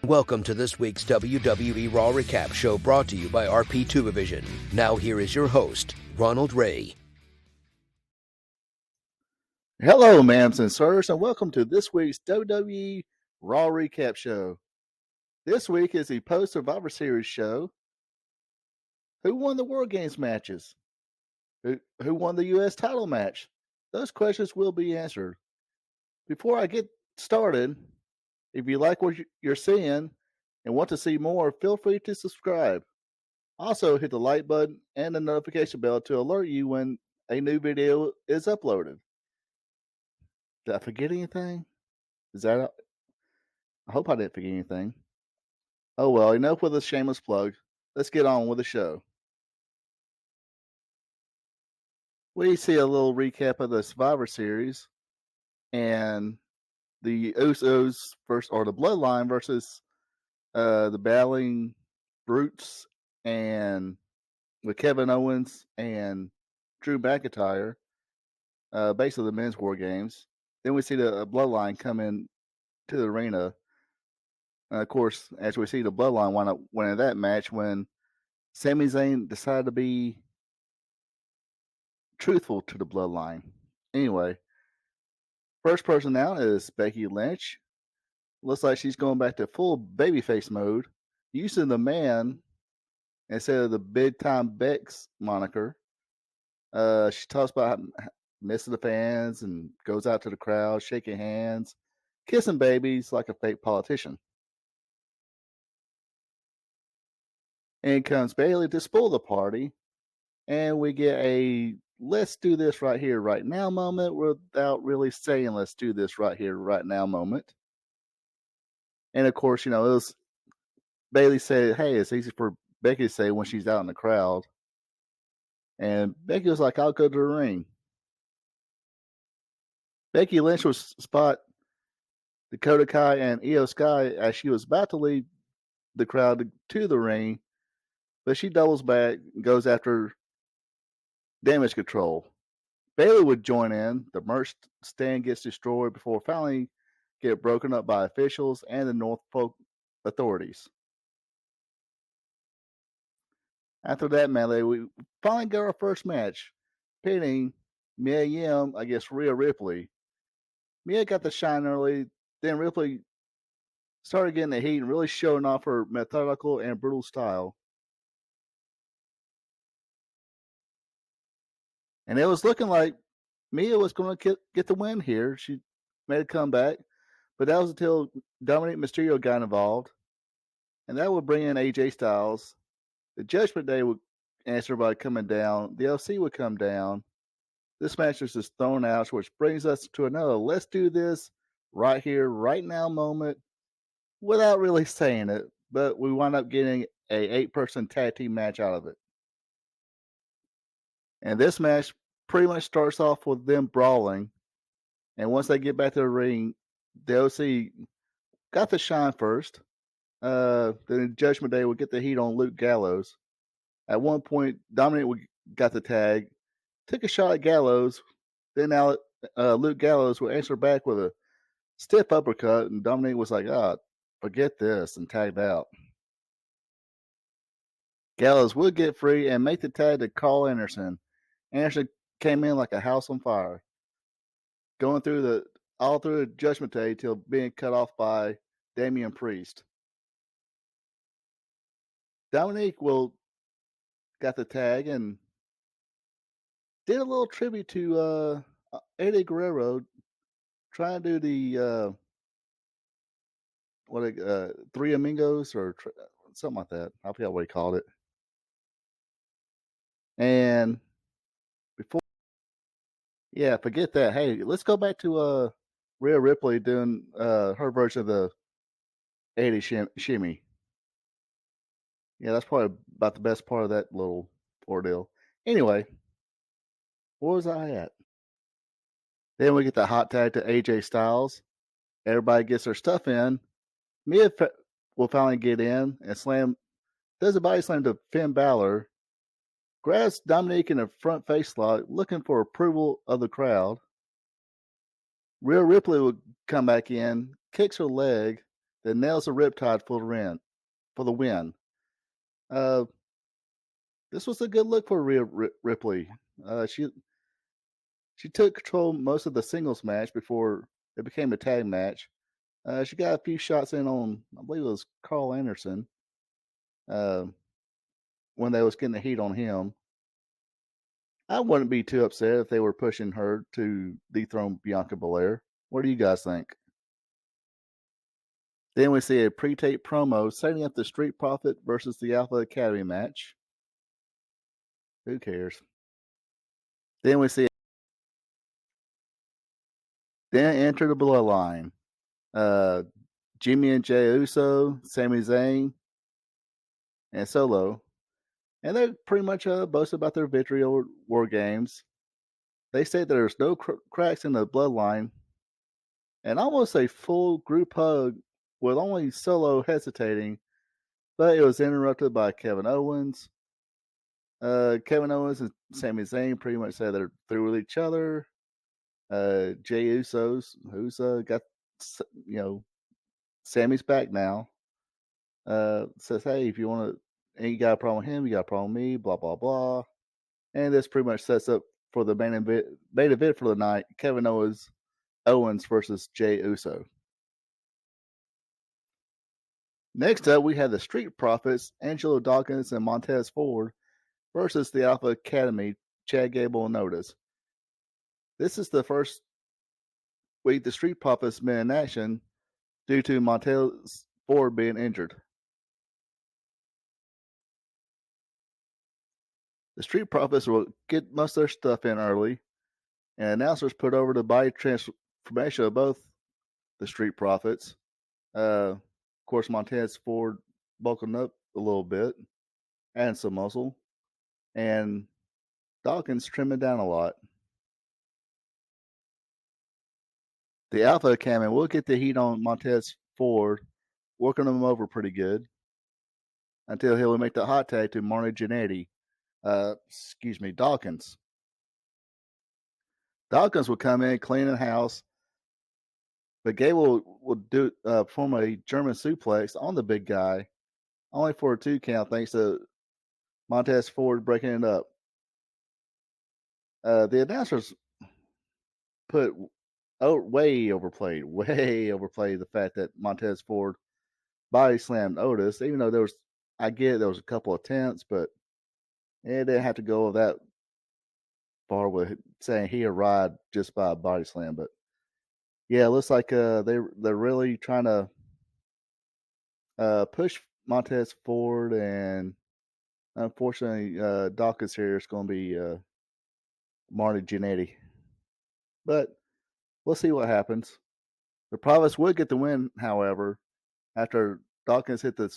Welcome to this week's WWE RAW Recap show brought to you by RP2 Division. Now here is your host, Ronald Ray. Hello, ma'ams and sirs, and welcome to this week's WWE RAW Recap show. This week is the post-Survivor Series show. Who won the World Games matches? Who won the U.S. title match? Those questions will be answered. Before I get started, if you like what you're seeing and want to see more, feel free to subscribe. Also, hit the like button and the notification bell to alert you when a new video is uploaded. Did I forget anything? I hope I didn't forget anything. Oh well, enough with a shameless plug. Let's get on with the show. We see a little recap of the Survivor Series and the Usos the Bloodline versus the Battling Brutes and with Kevin Owens and Drew McIntyre, basically the men's War Games. Then we see the Bloodline come in to the arena. Of course, as we see the Bloodline wind up winning that match when Sami Zayn decided to be truthful to the Bloodline. Anyway, first person out is Becky Lynch. Looks like she's going back to full babyface mode, using the man instead of the big time Bex moniker. She talks about missing the fans and goes out to the crowd, shaking hands, kissing babies like a fake politician. In comes Bayley to spoil the party, and we get a let's do this right here, right now moment without really saying let's do this right here, right now moment. And of course, it was Bayley said, hey, it's easy for Becky to say when she's out in the crowd. And Becky was like, I'll go to the ring. Becky Lynch was spot Dakota Kai and Io Sky as she was about to lead the crowd to the ring, but she doubles back and goes after Damage Control. Bayley would join in. The merch stand gets destroyed before finally get broken up by officials and the Norfolk authorities. After that melee, we finally got our first match, pitting Mia Yim against Rhea Ripley. Mia got the shine early, then Ripley started getting the heat and really showing off her methodical and brutal style. And it was looking like Mia was going to get the win here. She made a comeback, but that was until Dominic Mysterio got involved, and that would bring in AJ Styles. The Judgment Day would answer by coming down. The LC would come down. This match was just thrown out, which brings us to another let's do this right here, right now moment without really saying it, but we wound up getting a 8-person tag team match out of it. And this match pretty much starts off with them brawling. And once they get back to the ring, the OC got the shine first. Then Judgment Day would get the heat on Luke Gallows. At one point, Dominic got the tag, took a shot at Gallows. Then Luke Gallows would answer back with a stiff uppercut, and Dominic was like, forget this, and tagged out. Gallows would get free and make the tag to Carl Anderson. Anderson came in like a house on fire, going through all through the Judgment Day till being cut off by Damian Priest. Dominic got the tag and did a little tribute to Eddie Guerrero, trying to do the Three Amigos or something like that. I forget what he called it. And forget that. Hey, let's go back to Rhea Ripley doing her version of the 80 shimmy. Yeah, that's probably about the best part of that little ordeal. Anyway, where was I at? Then we get the hot tag to AJ Styles. Everybody gets their stuff in. Mia will finally get in and does a body slam to Finn Balor. Grabs Dominic in a front face lock, looking for approval of the crowd. Rhea Ripley would come back in, kicks her leg, then nails the Riptide for the win. This was a good look for Ripley. She took control most of the singles match before it became a tag match. She got a few shots in on, I believe it was Carl Anderson, uh, when they was getting the heat on him. I wouldn't be too upset if they were pushing her to dethrone Bianca Belair. What do you guys think? Then we see a pre-tape promo setting up the Street Profit versus the Alpha Academy match. Who cares? Then we see. Then enter the Bloodline. Jimmy and Jey Uso, Sami Zayn, and Solo. And they pretty much boast about their victory over War Games. They say there's no cracks in the Bloodline. And almost a full group hug with only Solo hesitating, but it was interrupted by Kevin Owens. Kevin Owens and Sami Zayn pretty much said they're through with each other. Jey Uso's, who's got, Sammy's back now. Says, hey, if you want to, and you got a problem with him, you got a problem with me, blah, blah, blah. And this pretty much sets up for the main event for the night, Kevin Owens versus Jey Uso. Next up, we have the Street Profits, Angelo Dawkins and Montez Ford versus the Alpha Academy, Chad Gable and Otis. This is the first week the Street Profits been in action due to Montez Ford being injured. The Street Profits will get most of their stuff in early, and announcers put over the body transformation of both the Street Profits. Of course, Montez Ford bulking up a little bit, adding some muscle, and Dawkins trimming down a lot. The Alpha Academy will get the heat on Montez Ford, working him over pretty good, until he'll make the hot tag to Marty Jannetty. Dawkins. Dawkins will come in, clean the house, but Gable will do perform a German suplex on the big guy, only for a 2 count thanks to Montez Ford breaking it up. The announcers put way overplayed the fact that Montez Ford body slammed Otis, even though there was a couple of attempts, but it didn't have to go that far with saying he arrived just by a body slam. But yeah, it looks like they're really trying to push Montez Ford, and unfortunately, Dawkins here is going to be Marty Jannetty. But we'll see what happens. The Profits would get the win, however, after Dawkins hit the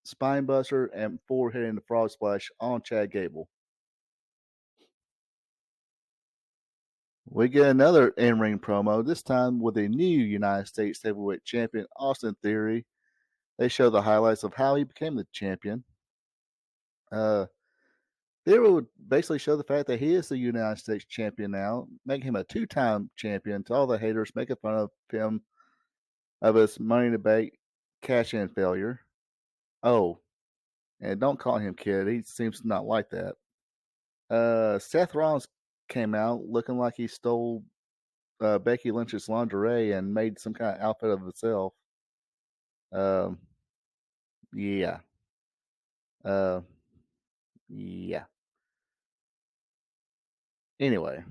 spine buster and Ford hitting the frog splash on Chad Gable. We get another in-ring promo, this time with a new United States Heavyweight Champion, Austin Theory. They show the highlights of how he became the champion. Theory would basically show the fact that he is the United States champion now, making him a 2-time champion to all the haters making fun of him of his Money in the Bank cash-in failure. Oh, and don't call him kid. He seems to not like that. Seth Rollins came out looking like he stole Becky Lynch's lingerie and made some kind of outfit of himself. Yeah. Yeah. Anyway,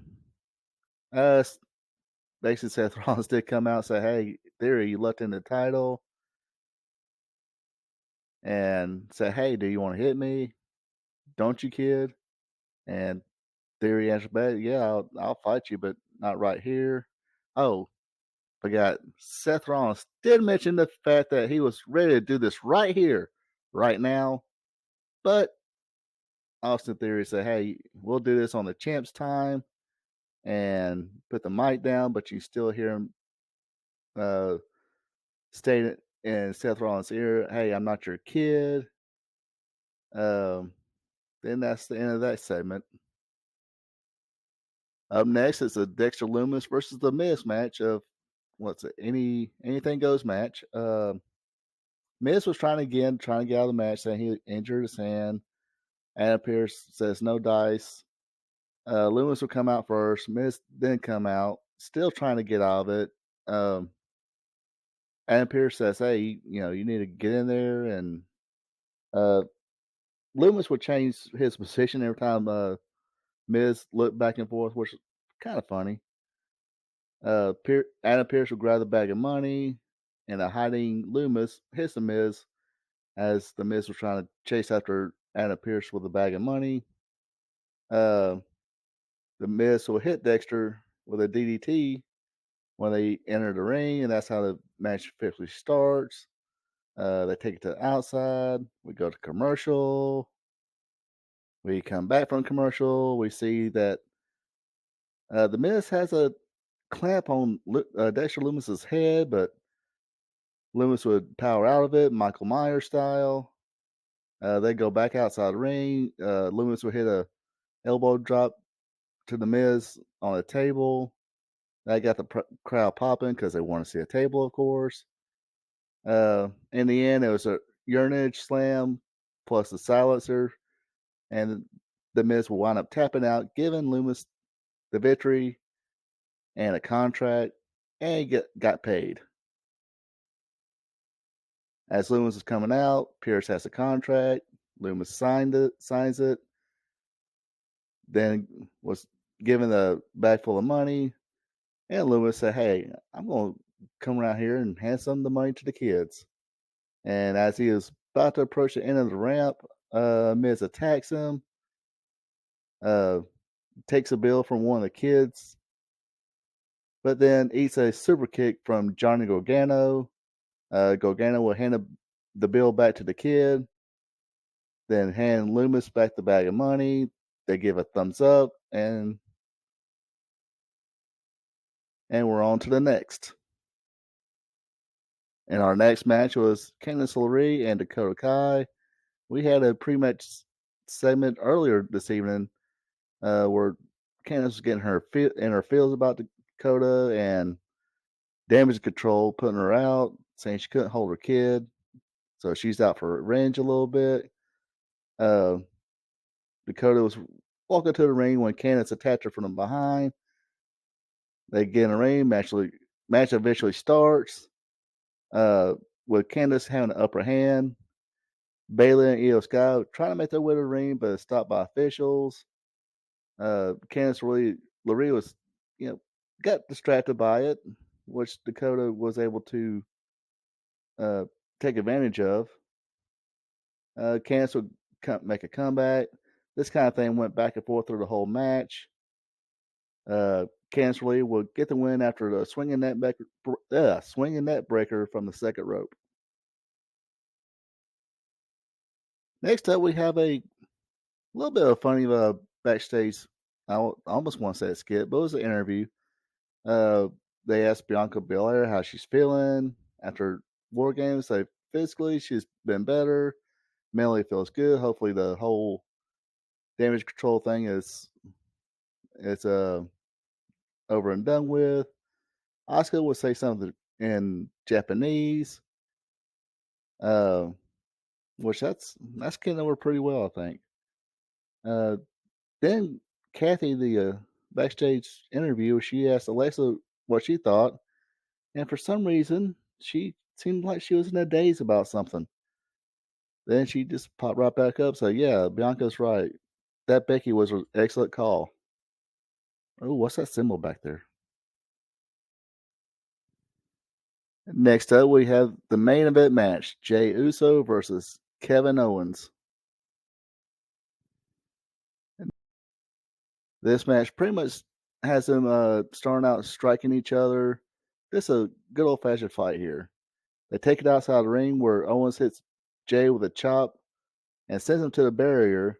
basically Seth Rollins did come out and say, "Hey, Theory, you left in the title," and say, "Hey, do you want to hit me? Don't you, kid?" And Theory answered back, "Yeah, I'll fight you, but not right here." Oh, forgot. Seth Rollins did mention the fact that he was ready to do this right here, right now, but Austin Theory said, "Hey, we'll do this on the champ's time," and put the mic down, but you still hear him state in Seth Rollins' ear, "Hey, I'm not your kid." Then that's the end of that segment. Up next is a Dexter Loomis versus The Miz match of anything goes match. Miz was trying to get out of the match, saying he injured his hand. Adam Pearce says no dice. Loomis will come out first. Miz then come out, still trying to get out of it. Adam Pearce says, "Hey, you need to get in there." And Loomis would change his position every time Miz looked back and forth, which is kind of funny. Adam Pearce would grab the bag of money, and a hiding Loomis hits the Miz as the Miz was trying to chase after Adam Pearce with a bag of money. The Miz will hit Dexter with a DDT when they enter the ring, and that's how the match officially starts. They take it to the outside. We go to commercial. We come back from commercial. We see that the Miz has a clamp on Dexter Loomis's head, but Loomis would power out of it, Michael Myers style. They go back outside the ring. Loomis would hit a elbow drop to the Miz on a table. That got the crowd popping because they want to see a table, of course. In the end, it was a urinage slam plus a silencer, and the Miz will wind up tapping out, giving Loomis the victory and a contract, and he got paid. As Loomis is coming out, Pierce has a contract. Loomis signs it. Then was given a bag full of money, and Loomis said, "Hey, I'm going to come around here and hand some of the money to the kids." And as he is about to approach the end of the ramp, Miz attacks him, takes a bill from one of the kids, but then eats a super kick from Johnny Gargano. Gargano will hand the bill back to the kid, then hand Loomis back the bag of money. They give a thumbs up, and we're on to the next. And our next match was Candice LeRae and Dakota Kai. We had a pre-match segment earlier this evening where Candice was getting her feels about Dakota and damage control, putting her out, saying she couldn't hold her kid, so she's out for revenge a little bit. Dakota was walking to the ring when Candice attacked her from behind. They get in the ring. Match eventually starts with Candice having an upper hand. Bayley and Io Sky trying to make their way to the ring, but stopped by officials. Candice LeRae was, got distracted by it, which Dakota was able to take advantage of. Candice would make a comeback. This kind of thing went back and forth through the whole match. Candice LeRae would get the win after the swinging net breaker from the second rope. Next up, we have a little bit of a funny backstage. I almost want to say a skit, but it was an interview. They asked Bianca Belair how she's feeling after War Games. So physically, she's been better. Mentally, feels good. Hopefully, the whole damage control thing is over and done with. Asuka would say something in Japanese, which that's getting over pretty well, I think. Then Kathy, the backstage interview, she asked Alexa what she thought, and for some reason, she seemed like she was in a daze about something. Then she just popped right back up. So yeah, Bianca's right. That Becky was an excellent call. Oh, what's that symbol back there? Next up, we have the main event match: Jey Uso versus Kevin Owens. This match pretty much has them starting out striking each other. This is a good old fashioned fight here. They take it outside the ring where Owens hits Jey with a chop and sends him to the barrier,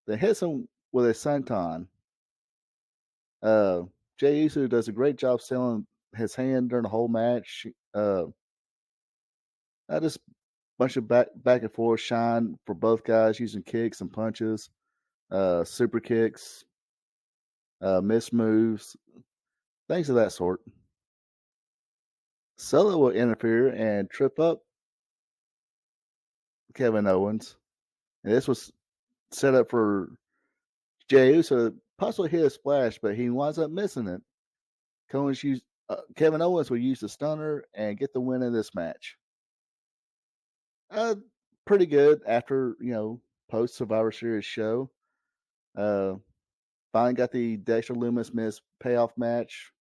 then hits him with a senton. Jey Uso does a great job selling his hand during the whole match. Just bunch of back and forth shine for both guys using kicks and punches, super kicks, miss moves, things of that sort. Solo will interfere and trip up Kevin Owens. And this was set up for Jey Uso to possibly hit a splash, but he winds up missing it. Kevin Owens will use the stunner and get the win in this match. Pretty good after, post Survivor Series show. Finally got the Dexter Loomis Miz payoff match.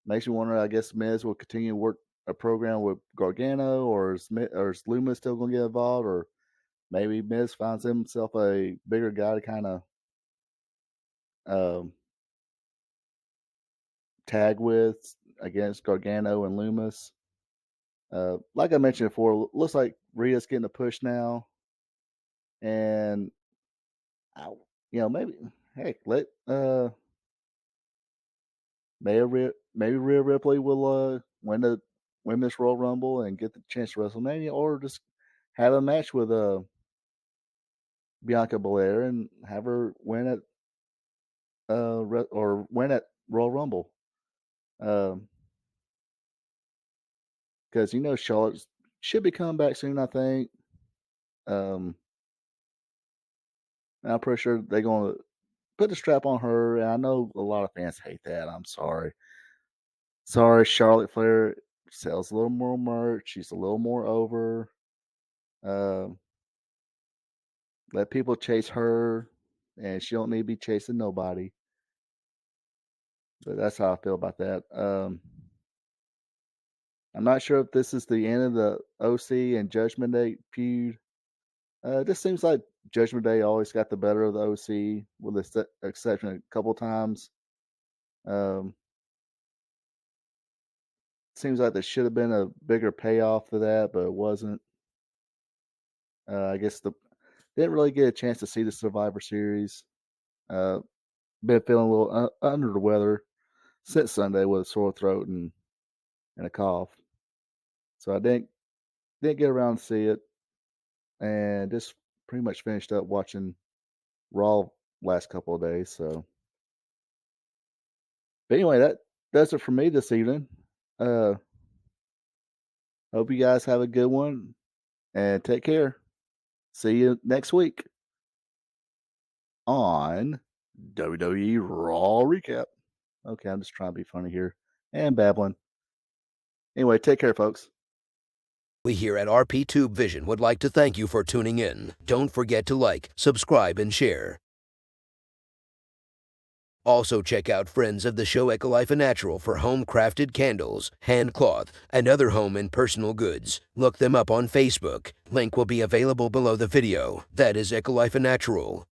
Makes me wonder, I guess Miz will continue to work a program with Gargano, or is Loomis still going to get involved, or maybe Miz finds himself a bigger guy to kind of tag with against Gargano and Loomis. Like I mentioned before, looks like Rhea's getting a push now, and maybe heck, maybe Rhea Ripley will win this Royal Rumble and get the chance to WrestleMania, or just have a match with Bianca Belair and have her win at win at Royal Rumble. Because Charlotte should be coming back soon, I think. I'm pretty sure they're going to put the strap on her, and I know a lot of fans hate that. I'm sorry. Sorry, Charlotte Flair sells a little more merch. She's a little more over. Let people chase her, and she don't need to be chasing nobody. But that's how I feel about that. I'm not sure if this is the end of the OC and Judgment Day feud. It just seems like Judgment Day always got the better of the OC, with the exception a couple times. Seems like there should have been a bigger payoff for that, but it wasn't. I guess didn't really get a chance to see the Survivor Series. Been feeling a little under the weather since Sunday with a sore throat and a cough, so I didn't get around to see it, and just pretty much finished up watching Raw last couple of days. So, but anyway, that does it for me this evening. Hope you guys have a good one, and take care. See you next week on WWE RAW Recap. Okay, I'm just trying to be funny here and babbling. Anyway, take care, folks. We here at RP Tube Vision would like to thank you for tuning in. Don't forget to like, subscribe, and share. Also check out friends of the show Ecolife Natural for home-crafted candles, hand cloth, and other home and personal goods. Look them up on Facebook. Link will be available below the video. That is Ecolife Natural.